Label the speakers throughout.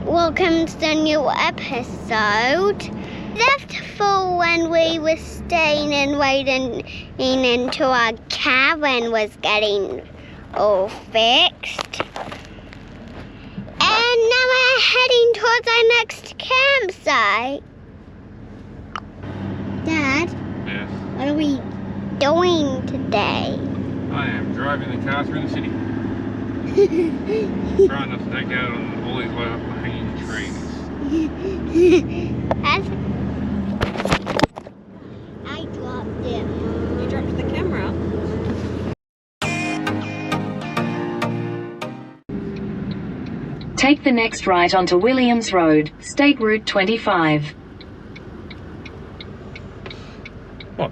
Speaker 1: welcome to the new episode. Left for when we were staying and waiting until our cabin was getting all fixed. And now we're heading towards our next campsite. Dad?
Speaker 2: Yes?
Speaker 1: What are we doing today?
Speaker 2: I am driving the car through the city. Trying not to take out on all these low-hanging trees.
Speaker 1: I dropped it.
Speaker 3: You dropped the camera.
Speaker 4: Take the next right onto Williams Road, State Route 25.
Speaker 2: What?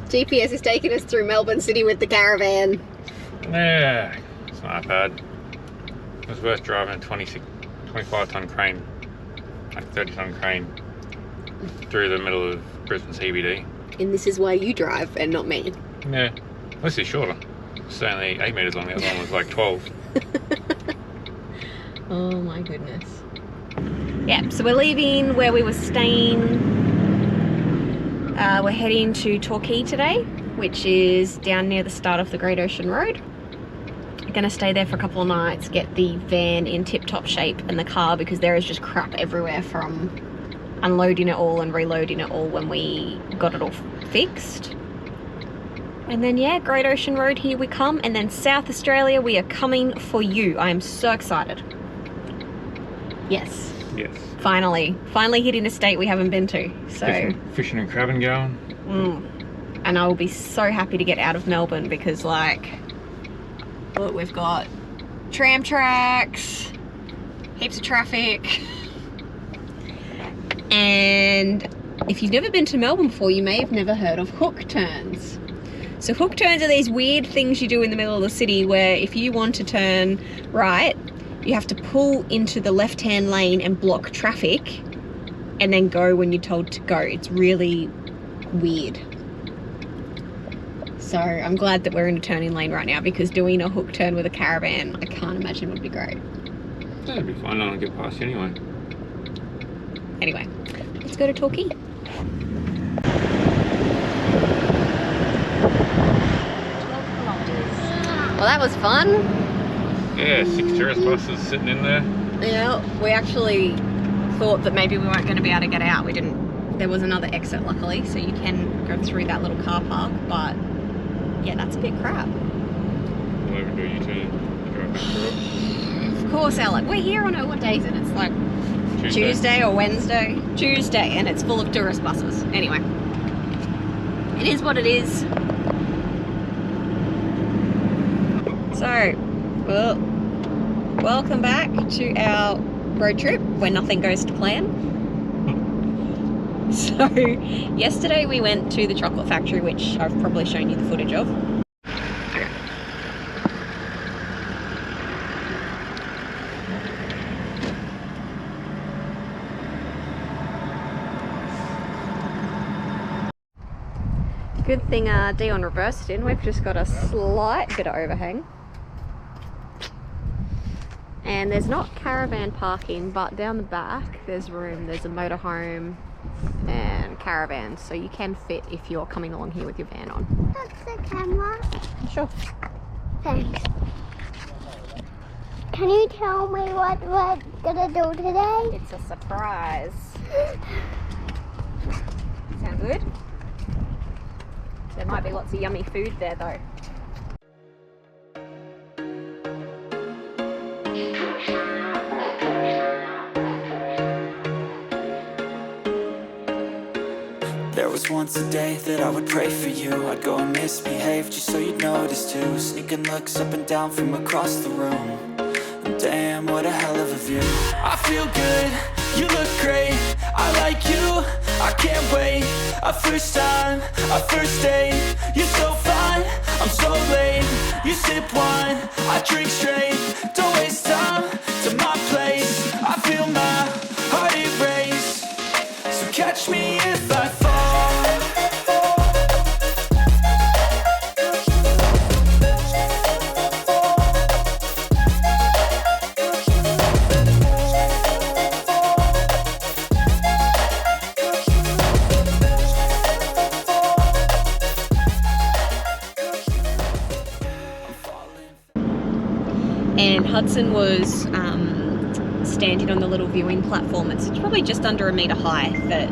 Speaker 3: GPS is taking us through Melbourne City with the caravan.
Speaker 2: Yeah, it's not that bad. It was worth driving a 25-ton crane, like 30-ton crane, through the middle of Brisbane CBD.
Speaker 3: And this is why you drive and not me.
Speaker 2: Yeah, this is shorter. It's only 8 metres long, the other one was like 12.
Speaker 3: Oh my goodness. Yeah, so we're leaving where we were staying. We're heading to Torquay today, which is down near the start of the Great Ocean Road. We're going to stay there for a couple of nights, get the van in tip-top shape and the car, because there is just crap everywhere from unloading it all and reloading it all when we got it all fixed. And then yeah, Great Ocean Road, here we come. And then South Australia, we are coming for you. I am so excited. Yes.
Speaker 2: Yes.
Speaker 3: Finally hitting a state we haven't been to. So
Speaker 2: Fishing and crabbing going.
Speaker 3: And I will be so happy to get out of Melbourne, because like, look, we've got tram tracks, heaps of traffic. And if you've never been to Melbourne before, you may have never heard of hook turns. So hook turns are these weird things you do in the middle of the city where if you want to turn right, you have to pull into the left-hand lane and block traffic and then go when you're told to go. It's really weird. So I'm glad that we're in a turning lane right now, because doing a hook turn with a caravan, I can't imagine would be great.
Speaker 2: That'd be fine, I don't get past you anyway.
Speaker 3: Anyway, let's go to Torquay. Well, that was fun.
Speaker 2: Yeah, 6 tourist buses sitting in there.
Speaker 3: Yeah, we actually thought that maybe we weren't going to be able to get out. We didn't. There was another exit, luckily, so you can go through that little car park. But yeah, that's a bit crap.
Speaker 2: We'll even do a U-turn, drive back through it.
Speaker 3: Of course, Alec. We're here on what day is it? It's like Tuesday or Wednesday? Tuesday, and it's full of tourist buses. Anyway, it is what it is. So, well, welcome back to our road trip where nothing goes to plan. So, yesterday we went to the chocolate factory, which I've probably shown you the footage of. Okay. Good thing Dion reversed in. We've just got a slight bit of overhang. And there's not caravan parking, but down the back there's room. There's a motorhome and caravans, so you can fit if you're coming along here with your van on.
Speaker 1: That's the camera.
Speaker 3: Sure.
Speaker 1: Thanks. Can you tell me what we're gonna do today?
Speaker 3: It's a surprise. Sound good? There might be lots of yummy food there though.
Speaker 5: There was once a day that I would pray for you. I'd go and misbehave just so you'd notice too. Sneaking looks up and down from across the room. And damn, what a hell of a view. I feel good, you look great, I like you, I can't wait. A first time, a first date. You're so fine, I'm so late. You sip wine, I drink straight. Don't waste time to my place. I feel my heart erase. So catch me if I fall.
Speaker 3: and Hudson was standing on the little viewing platform. It's probably just under 1 metre high that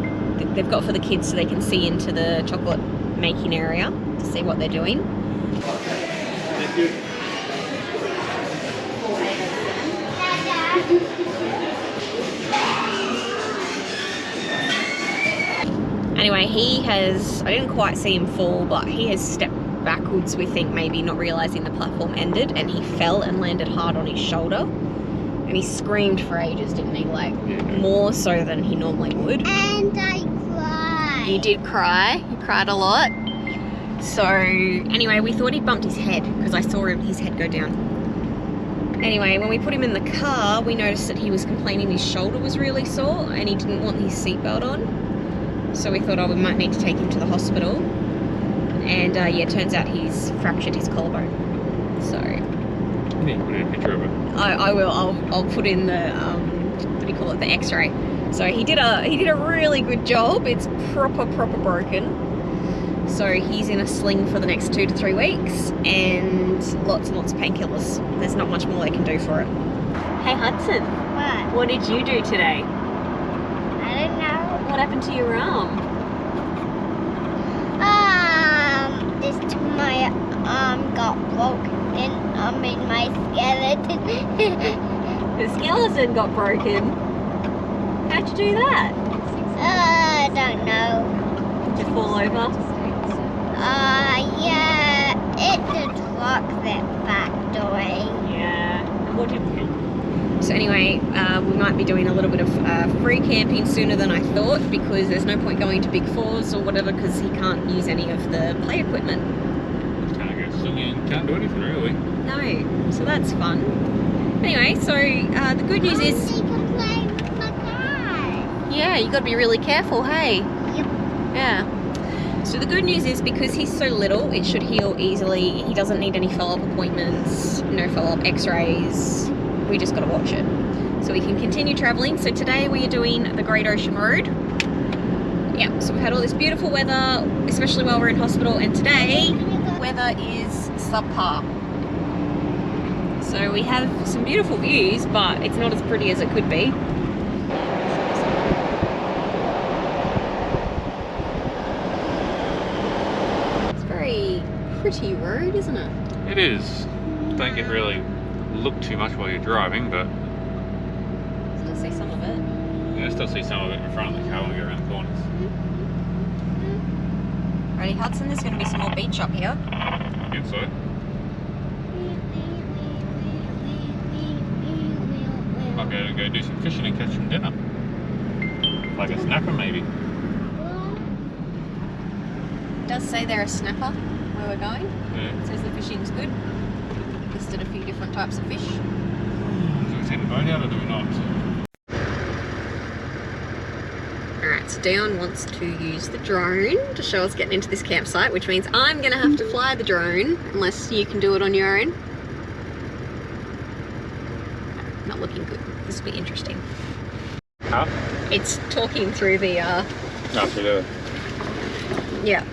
Speaker 3: they've got for the kids so they can see into the chocolate making area to see what they're doing.
Speaker 2: Thank you.
Speaker 3: Anyway, he has, I didn't quite see him fall, but he has stepped backwards, we think, maybe not realising the platform ended, and he fell and landed hard on his shoulder. And he screamed for ages, didn't he? Like, more so than he normally would.
Speaker 1: And I cried.
Speaker 3: You did cry. You cried a lot. So, anyway, we thought he'd bumped his head because I saw his head go down. Anyway, when we put him in the car, we noticed that he was complaining his shoulder was really sore and he didn't want his seatbelt on. So we thought, oh, we might need to take him to the hospital. And yeah, turns out he's fractured his collarbone. So
Speaker 2: You need to put in a picture of it.
Speaker 3: I will. I'll put in the what do you call it? The X-ray. So he did a really good job. It's proper broken. So he's in a sling for the next 2 to 3 weeks and lots of painkillers. There's not much more they can do for it. Hey Hudson, what did you do today?
Speaker 1: I don't know.
Speaker 3: What happened to your arm?
Speaker 1: My arm got broken. I mean, my skeleton.
Speaker 3: The skeleton got broken. How'd you do that?
Speaker 1: I don't know.
Speaker 3: Did you fall over?
Speaker 1: Yeah, it's a chocolate factory.
Speaker 3: Yeah. What did? So anyway, we might be doing a little bit of free camping sooner than I thought because there's no point going to Big Fours or whatever because he can't use any of the play equipment.
Speaker 2: Can't do anything really.
Speaker 3: No, so that's fun. Anyway, so the good news is,
Speaker 1: You can play with my car.
Speaker 3: yeah, you got to be really careful, hey?
Speaker 1: Yep.
Speaker 3: Yeah. So the good news is because he's so little, it should heal easily. He doesn't need any follow-up appointments, no follow-up x-rays. We just got to watch it. So we can continue traveling. So today we are doing the Great Ocean Road. Yeah, so we've had all this beautiful weather, especially while we're in hospital, and today weather is subpar. So we have some beautiful views, but it's not as pretty as it could be. It's a very pretty road, isn't it?
Speaker 2: It is. Don't get really look too much while you're driving, but
Speaker 3: Still see some of it.
Speaker 2: I still see some of it in front of the car when we go around the corners.
Speaker 3: Ready, Hudson? There's going to be some more beach up here.
Speaker 2: Inside. Might be able to go do some fishing and catch some dinner. Like a snapper maybe.
Speaker 3: It does say they're a snapper where we're going.
Speaker 2: Yeah.
Speaker 3: It says the fishing's good. Listed a few different types of fish.
Speaker 2: Do we take the boat out or do we not?
Speaker 3: Alright, so Dion wants to use the drone to show us getting into this campsite, which means I'm going to have to fly the drone, unless you can do it on your own. Not looking good. This will be interesting.
Speaker 2: Huh?
Speaker 3: It's talking through the,
Speaker 2: No, through the...
Speaker 3: yeah.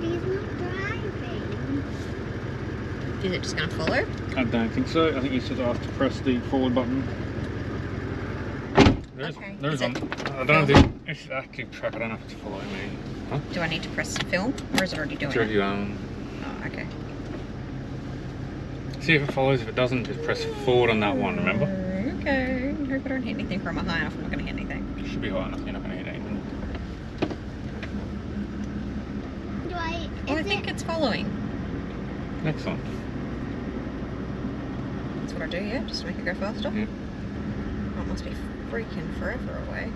Speaker 1: He's not driving.
Speaker 3: Is it just going to follow?
Speaker 2: I don't think so. I think you just have to press the forward button. There's,
Speaker 3: Okay.
Speaker 2: there's
Speaker 3: Is
Speaker 2: one.
Speaker 3: it-
Speaker 2: I don't know if it's active track. I don't know if it's following me. Huh?
Speaker 3: Do I need to press film, or is it already doing
Speaker 2: It's already
Speaker 3: it?
Speaker 2: on.
Speaker 3: Oh, okay.
Speaker 2: See if it follows. If it doesn't, just press forward on that one. Remember?
Speaker 3: Okay. I hope I don't hit anything from high enough. I'm not going to hit anything.
Speaker 2: It should be high enough. You're not going to hit anything.
Speaker 1: Do I?
Speaker 3: Oh, I think it's following.
Speaker 2: Excellent.
Speaker 3: That's what I do, yeah, just to make it go faster.
Speaker 2: Yeah.
Speaker 3: Oh, it must be freaking forever away.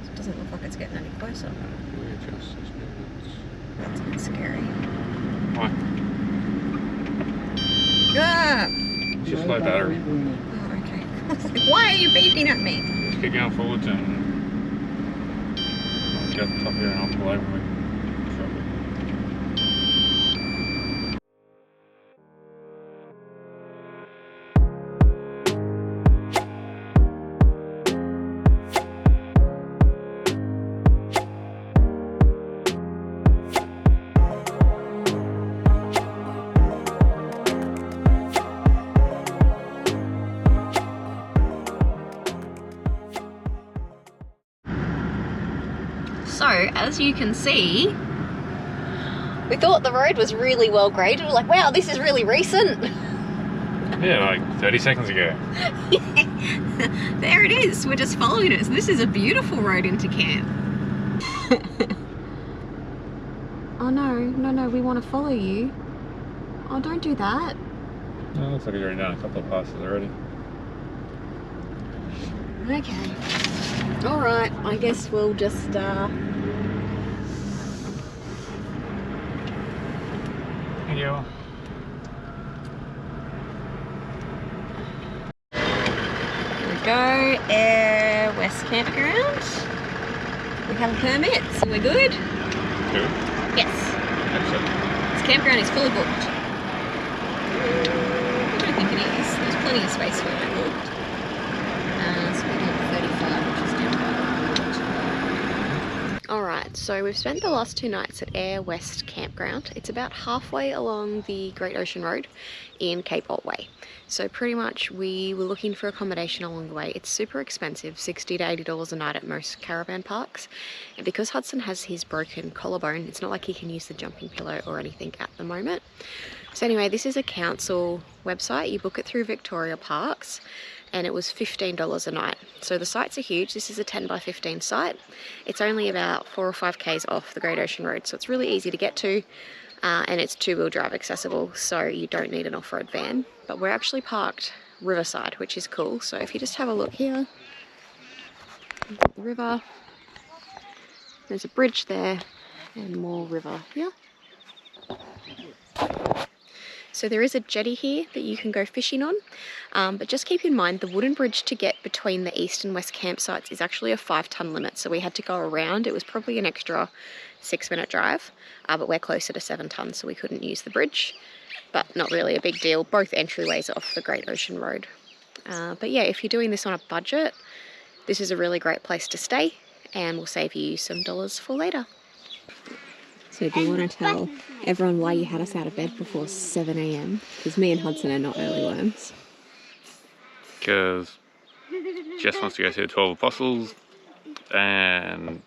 Speaker 3: It doesn't look like it's getting any closer.
Speaker 2: Readjust these movements.
Speaker 3: That's a bit scary.
Speaker 2: Why?
Speaker 3: Ah!
Speaker 2: It's just low battery.
Speaker 3: Oh, okay. I was like, why are you beeping at me?
Speaker 2: Just keep going forwards and I'll get up top here and I'll pull over with you.
Speaker 3: So, as you can see, we thought the road was really well graded. We're like, wow, this is really recent.
Speaker 2: Yeah, like 30 seconds ago.
Speaker 3: There it is. We're just following it. So this is a beautiful road into camp. Oh no, we want to follow you. Oh, don't do that.
Speaker 2: Oh, looks like we've already done a couple of passes already.
Speaker 3: Okay. Alright, I guess we'll just
Speaker 2: Thank you.
Speaker 3: Here we go, Air West Campground. We have a permit, so we're good.
Speaker 2: Good.
Speaker 3: Yes.
Speaker 2: Excellent.
Speaker 3: This campground is fully booked. I don't think it is. There's plenty of space for it booked. So we're doing 35, which is down. Alright, so we've spent the last 2 nights at Air West Campground. It's about halfway along the Great Ocean Road in Cape Otway. So pretty much we were looking for accommodation along the way. It's super expensive, $60 to $80 a night at most caravan parks. And because Hudson has his broken collarbone, it's not like he can use the jumping pillow or anything at the moment. So anyway, this is a council website. You book it through Victoria Parks and it was $15 a night. So the sites are huge. This is a 10 by 15 site. It's only about 4 or 5 k's off the Great Ocean Road, so it's really easy to get to. And it's 2-wheel drive accessible, so you don't need an off-road van. But we're actually parked riverside, which is cool. So if you just have a look here, the river, there's a bridge there and more river here. So there is a jetty here that you can go fishing on, but just keep in mind the wooden bridge to get between the east and west campsites is actually a 5-ton limit, so we had to go around. It was probably an extra 6-minute drive, but we're closer to 7 tons, so we couldn't use the bridge, but not really a big deal. Both entryways are off the Great Ocean Road. But yeah, if you're doing this on a budget, this is a really great place to stay and will save you some dollars for later. So do you want to tell everyone why you had us out of bed before 7 AM? Because me and Hudson are not early worms.
Speaker 2: Because Jess wants to go see the 12 Apostles, and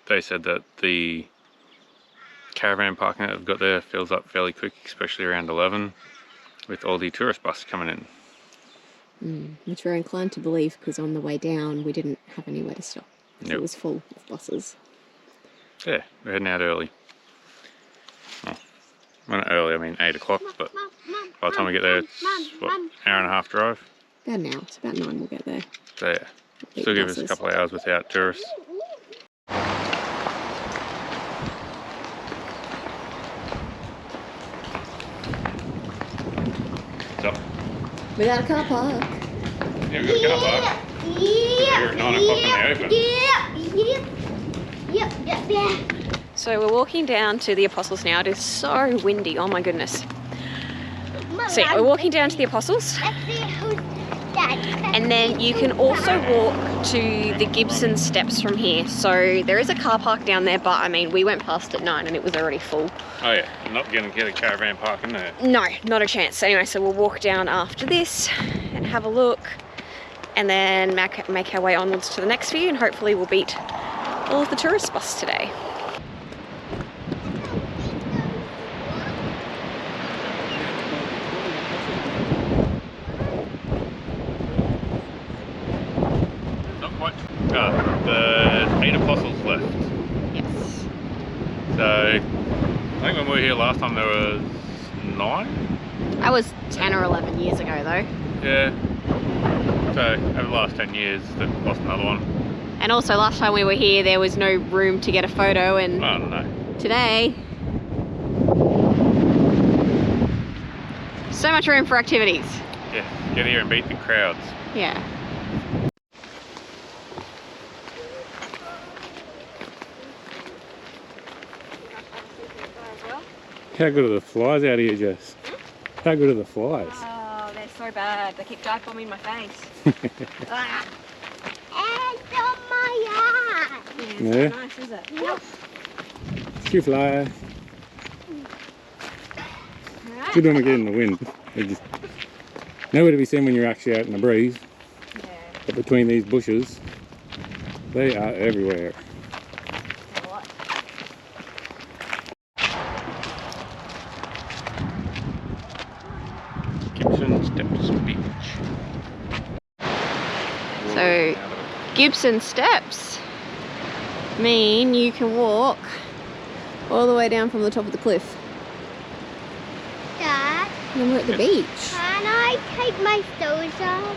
Speaker 2: they said that the caravan parking that they've got there fills up fairly quick, especially around 11, with all the tourist buses coming in.
Speaker 3: Which we're inclined to believe, because on the way down we didn't have anywhere to stop. So It was full of buses.
Speaker 2: Yeah, we're heading out early. Well, not early, I mean 8 o'clock, but by the time we get there, it's, what, an hour and a half drive?
Speaker 3: About an hour, it's about 9 we'll get there.
Speaker 2: So yeah, still give us a couple of hours without tourists. What's up?
Speaker 3: Without a car park.
Speaker 2: Yeah, we've got a car park. We're at 9 o'clock when they open.
Speaker 3: So we're walking down to the Apostles now. It is so windy, oh my goodness. So yeah, we're walking down to the Apostles. And then you can also walk to the Gibson Steps from here. So there is a car park down there, but I mean, we went past at 9 and it was already full.
Speaker 2: Oh yeah, I'm not going to get a caravan park in there.
Speaker 3: No, not a chance. Anyway, so we'll walk down after this and have a look and then make our way onwards to the next view, and hopefully we'll beat all of the tourist bus today.
Speaker 2: There's 8 Apostles left.
Speaker 3: Yes.
Speaker 2: So, I think when we were here last time there was 9?
Speaker 3: That was 10 or 11 years ago though.
Speaker 2: Yeah. So, over the last 10 years they've lost another one.
Speaker 3: And also last time we were here there was no room to get a photo, and
Speaker 2: I don't know.
Speaker 3: Today, so much room for activities.
Speaker 2: Yeah, get here and beat the crowds.
Speaker 3: Yeah.
Speaker 2: How good are the flies out here, Jess? How good are the flies?
Speaker 3: Oh, they're so bad. They keep dive bombing my face. Ah.
Speaker 1: And on my eye.
Speaker 3: Yeah, it's
Speaker 2: Yeah.
Speaker 3: not nice, is it?
Speaker 1: Yep.
Speaker 2: It's your fly.
Speaker 3: Alright.
Speaker 2: Good when we get in the wind. They're just nowhere to be seen when you're actually out in the breeze.
Speaker 3: Yeah.
Speaker 2: But between these bushes, they are everywhere.
Speaker 3: What? Gibson steps mean you can walk all the way down from the top of the cliff.
Speaker 1: Dad,
Speaker 3: And then we're at the beach.
Speaker 1: can I take my shoes off?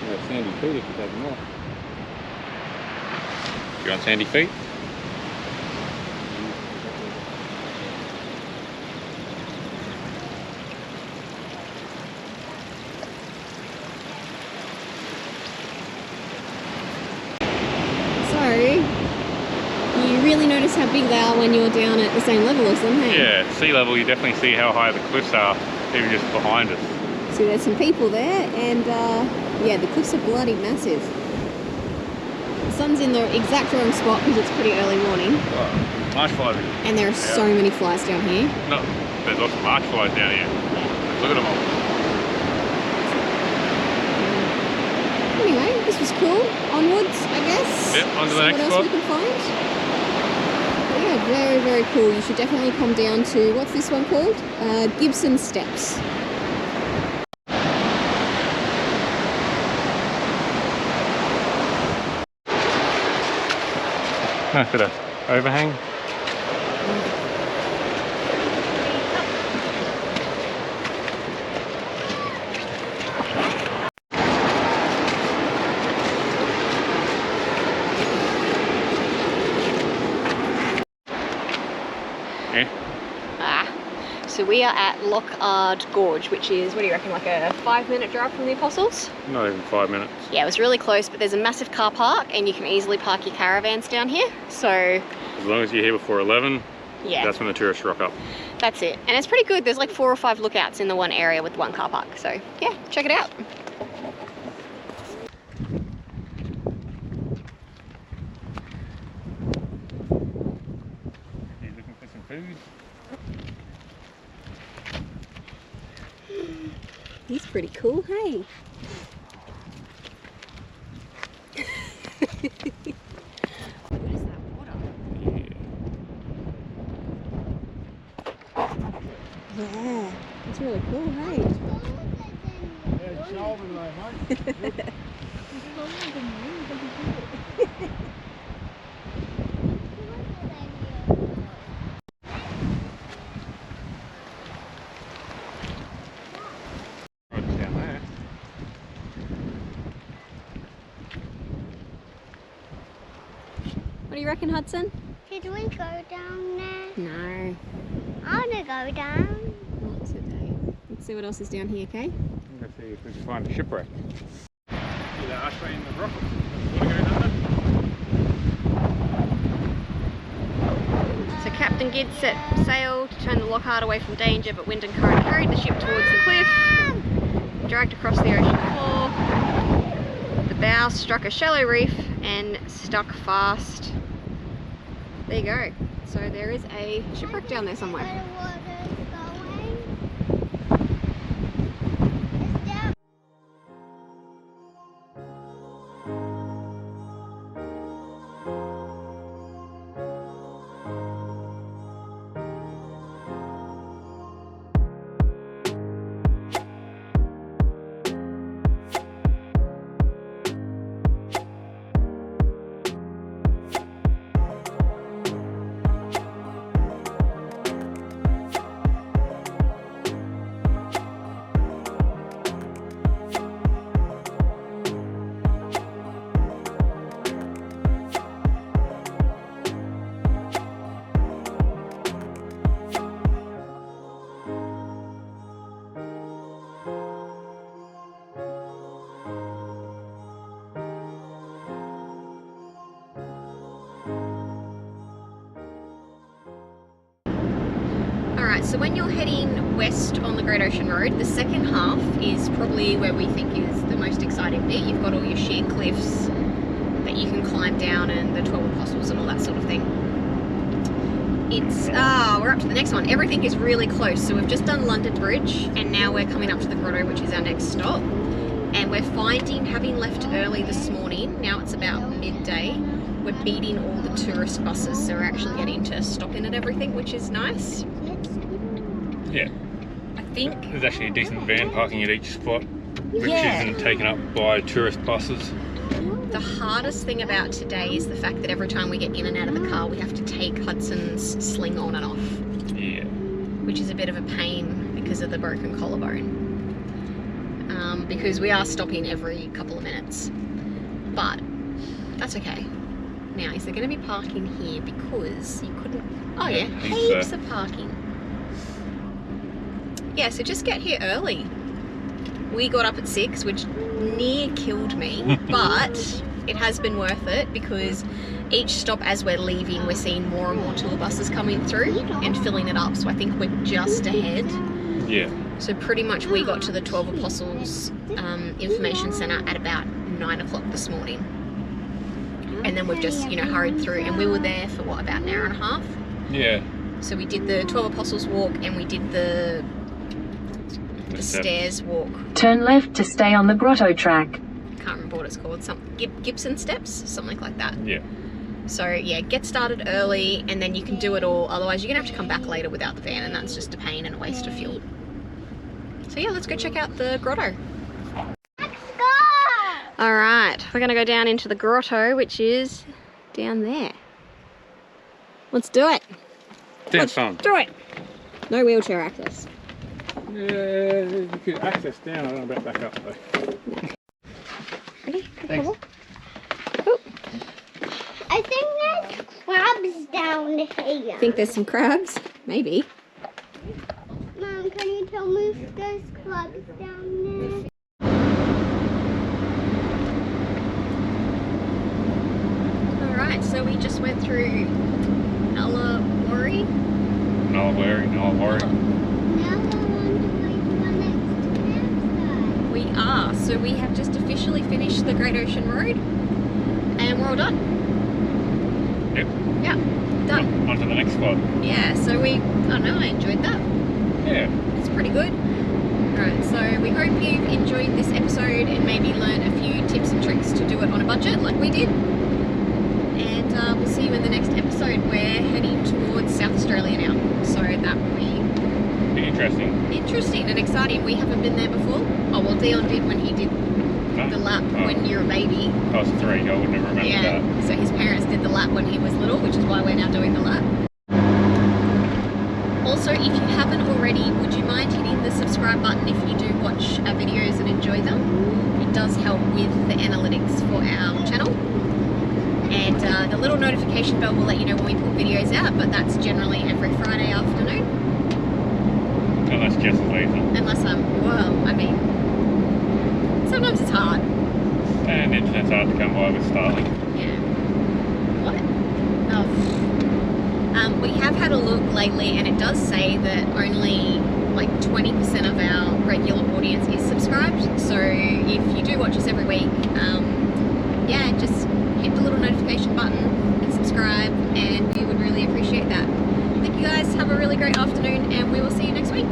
Speaker 2: You got sandy feet if you take them off. You want sandy feet?
Speaker 3: So, you really notice how big they are when you're down at the same level as them, hey?
Speaker 2: Yeah, at sea level you definitely see how high the cliffs are, even just behind us.
Speaker 3: See, there's some people there, and yeah, the cliffs are bloody massive. The sun's in the exact wrong spot because it's pretty early morning,
Speaker 2: Oh, marsh flies.
Speaker 3: and there are so many flies down here.
Speaker 2: No, there's lots of marsh flies down here. Look at them all.
Speaker 3: Anyway, this was cool. Onwards, I guess.
Speaker 2: Yep, on to the
Speaker 3: See
Speaker 2: next
Speaker 3: what else
Speaker 2: spot.
Speaker 3: we can find. But yeah, very, very cool. You should definitely come down to, what's this one called? Gibson Steps.
Speaker 2: Nice bit of overhang.
Speaker 3: So we are at Lockard Gorge, which is, what do you reckon, like a 5-minute drive from the Apostles?
Speaker 2: Not even 5 minutes.
Speaker 3: Yeah, it was really close, but there's a massive car park and you can easily park your caravans down here. So
Speaker 2: As long as you're here before 11,
Speaker 3: yeah,
Speaker 2: that's when the tourists rock up.
Speaker 3: that's it. And it's pretty good. There's like 4 or 5 lookouts in the one area with one car park. So yeah, check it out.
Speaker 2: You looking for some food?
Speaker 3: He's pretty cool, hey? What is that water? Yeah, it's really cool, hey?
Speaker 2: Right down there.
Speaker 3: What do you reckon, Hudson?
Speaker 1: Did we go down there?
Speaker 3: No,
Speaker 1: I want to go down.
Speaker 3: not today. Let's see what else is down here, okay?
Speaker 2: Let's see if we can find a shipwreck. See that archway in the rock? Water going under?
Speaker 3: So Captain Gid set sail to turn the Lockhart away from danger, but wind and current carried the ship towards the cliff, dragged across the ocean floor. The bow struck a shallow reef and stuck fast. There you go. So there is a shipwreck down there somewhere.
Speaker 1: Where the water's going. It's down.
Speaker 3: Alright, so when you're heading west on the Great Ocean Road, the second half is probably where we think is the most exciting bit. You've got all your sheer cliffs that you can climb down and the 12 Apostles and all that sort of thing. It's, we're up to the next one. Everything is really close. So we've just done London Bridge and now we're coming up to the grotto, which is our next stop. And we're finding, having left early this morning, now it's about midday, we're beating all the tourist buses. So we're actually getting to stop in at everything, which is nice.
Speaker 2: Yeah.
Speaker 3: I think.
Speaker 2: There's actually a decent van parking at each spot, which
Speaker 3: Yeah.
Speaker 2: isn't taken up by tourist buses.
Speaker 3: The hardest thing about today is the fact that every time we get in and out of the car, we have to take Hudson's sling on and off.
Speaker 2: Yeah.
Speaker 3: Which is a bit of a pain because of the broken collarbone. Because we are stopping every couple of minutes. But that's okay. Now, is there going to be parking here? Because you couldn't... Oh yeah, heaps of parking. Yeah, so just get here early. We got up at 6, which near killed me, but it has been worth it because each stop as we're leaving, we're seeing more and more tour buses coming through and filling it up. So I think we're just ahead.
Speaker 2: Yeah.
Speaker 3: So pretty much we got to the 12 Apostles Information Centre at about 9 o'clock this morning. And then we've just, you know, hurried through, and we were there for what, about an hour and a half?
Speaker 2: Yeah.
Speaker 3: So we did the 12 Apostles walk and we did the stairs walk.
Speaker 4: Turn left to stay on the grotto track.
Speaker 3: Can't remember what it's called. Some Gibson steps, something like that.
Speaker 2: Yeah.
Speaker 3: So yeah, get started early and then you can do it all. Otherwise, you're gonna have to come back later without the van, and that's just a pain and a waste of fuel. So yeah, let's go check out the grotto.
Speaker 1: Let's go!
Speaker 3: All right, we're gonna go down into the grotto, which is down there. Let's do it.
Speaker 2: Sounds fun.
Speaker 3: Do it. No wheelchair access.
Speaker 2: Yeah, you could access down. I don't know about back up though.
Speaker 3: Ready?
Speaker 2: Thanks.
Speaker 3: Oh,
Speaker 1: I think there's crabs down here.
Speaker 3: think there's some crabs? Maybe.
Speaker 1: Mom, can you tell me if there's crabs down there?
Speaker 3: Alright, so we just went through Nullawari.
Speaker 2: No worry.
Speaker 1: Now I want to wait for our next campsite.
Speaker 3: We are. So we have just officially finished the Great Ocean Road and we're all done.
Speaker 2: Yep.
Speaker 3: Yeah, done.
Speaker 2: On to the next spot.
Speaker 3: Yeah, so I don't know, I enjoyed that.
Speaker 2: Yeah.
Speaker 3: It's pretty good. Alright, so we hope you've enjoyed this episode and maybe learned a few tips and tricks to do it on a budget like we did. And we'll see you in the next episode. We're heading towards South Australia now, so that will be interesting and exciting. We haven't been there before. Oh well, Dion did when he did the lap when you were a baby.
Speaker 2: I was 3, I wouldn't have remembered that.
Speaker 3: So his parents did the lap when he was little, which is why we're now doing the lap. Also, if you haven't already, would you mind hitting the subscribe button if you do watch our videos and enjoy them? It does help with the analytics for our channel. And the little notification bell will let you know when we put videos out, but that's generally every Friday afternoon.
Speaker 2: Unless Jess is lazy.
Speaker 3: Unless I mean, sometimes it's hard.
Speaker 2: And the internet's hard to come by with Starlink.
Speaker 3: Yeah. What? Oh. We have had a look lately and it does say that only like 20% of our regular audience is subscribed. So if you do watch us every week, yeah, just hit the little notification button and subscribe, and we would really appreciate that. Thank you guys, have a really great afternoon, and we will see you next week.